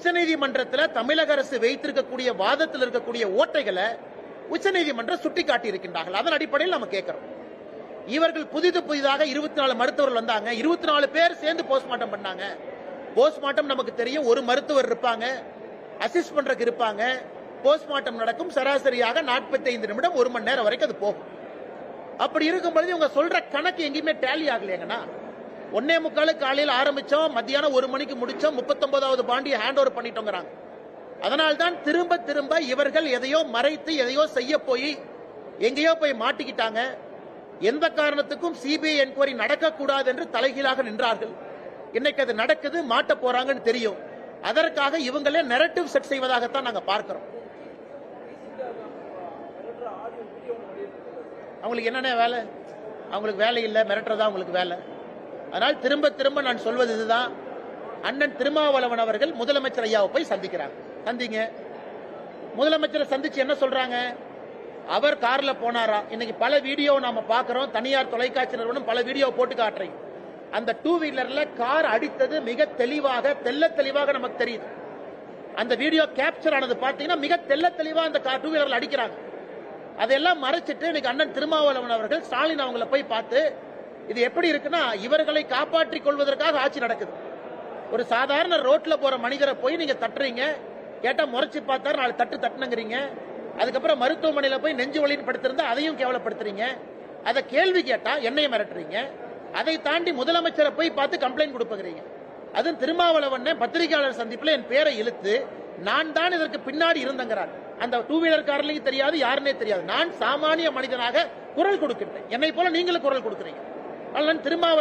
உச்சநீதிமன்றத்தில் தமிழக அரசு வைத்திருக்கக்கூடிய வாதத்தில் இருக்கக்கூடிய ஓட்டைகளை உச்சநீதிமன்றம் சுட்டிக்காட்டி இருக்கின்றார்கள். அதன் அடிப்படையில் நம்ம கேட்கிறோம். இவர்கள் புதிதாக 24 மருத்துவர்கள் வந்தாங்க. 24 பேர் சேர்ந்து போஸ்ட்மார்ட்டம் பண்ணாங்க. போஸ்ட்மார்ட்டம் நமக்கு தெரியும், ஒரு மருத்துவர் இருப்பாங்க, அசிஸ்ட் பண்றதுக்கு இருப்பாங்க. போஸ்ட்மார்ட்டம் நடக்கும் சராசரியாக 45 நிமிடம், 1 மணி நேரம் வரைக்கும் அது போகும். அப்படி இருக்கும்போது இவங்க சொல்ற கணக்கு எங்கேயுமே டேலி ஆகலையேங்கண்ணா. 1:45 காலையில் ஆரம்பிச்சோம், மத்தியானம் 1 மணிக்கு முடிச்சோம், 39வது பாண்டியை ஹேண்ட் ஓவர் பண்ணிட்டோங்கிறாங்க. அதனால்தான் திரும்ப திரும்ப இவர்கள் எதையோ மறைத்து எதையோ செய்ய போய் எங்கேயோ போய் மாட்டிக்கிட்டாங்க. எந்த காரணத்துக்கும் சிபிஐ என்கொயரி நடக்கக்கூடாது என்று தலைகீழாக நின்றார்கள். இன்னைக்கு அது நடக்குது, மாட்ட போறாங்கன்னு தெரியும். அதற்காக இவங்களே நெரட்டிவ் செட் செய்வதாகத்தான் நாங்க பார்க்கிறோம். அவங்களுக்கு என்னென்ன வேலை? அவங்களுக்கு வேலை இல்லை, மிரட்டுறதா அவங்களுக்கு வேலை. அதனால் திரும்ப திரும்ப நான் சொல்வது இதுதான். அண்ணன் திருமாவளவன் அவர்கள் முதலமைச்சர் ஐயாவை போய் சந்திக்கிறாங்க. சந்திங்க. முதலமைச்சரை சந்திச்சு என்ன சொல்றாங்க? அவர் கார்ல போனாரா? இன்னைக்கு பல வீடியோ நாம பாக்குறோம். தனியார் தொலைக்காட்சி நிறுவனம் பல வீடியோ போட்டு காட்டுறீங்க. அந்த 2 வீலர்ல கார் அடித்தது மிக தெளிவாக, தெல்ல தெளிவாக நமக்கு தெரியுது. அந்த வீடியோ கேப்சர் ஆனது பாத்தீங்கன்னா மிக தெல்ல தெளிவா அந்த 2 வீலர்ல அடிக்கிறாங்க. அதெல்லாம் மறைச்சிட்டு இன்னைக்கு அண்ணன் திருமாவளவன் அவர்கள் ஸ்டாலின் அவங்கள போய் பார்த்து, இது எப்படி இருக்குன்னா இவர்களை காப்பாற்றிக் கொள்வதற்காக ஆட்சி நடக்குது. ஒரு சாதாரண ரோட்ல போற மனிதரை போய் நீங்க தட்டுறீங்க, கேட்டா முறைச்சு பார்த்தாரு, 4 தட்டு தட்டுனுங்கிறீங்க. அதுக்கப்புறம் மருத்துவமனையில போய் நெஞ்சு வலின்னு படுத்திருந்தா அதையும் கேவலப்படுத்துறீங்க. அதை கேள்வி கேட்டா என்னைய மிரட்டுறீங்க. அதை தாண்டி முதலமைச்சரை போய் பார்த்து கம்ப்ளைண்ட் கொடுப்பீங்க. அதுவும் திருமாவளவன் பத்திரிகையாளர் சந்திப்புல என் பேரை இழுத்து நான் தான் இதற்கு பின்னாடி இருந்தங்கிறார். அந்த 2 வீலர் காரலையும் தெரியாது, யாருன்னே தெரியாது. நான் சாமானிய மனிதனாக குரல் கொடுக்கின்றேன். என்னை போல நீங்களும் குரல் கொடுக்கிறீங்க. திருமாவளவன்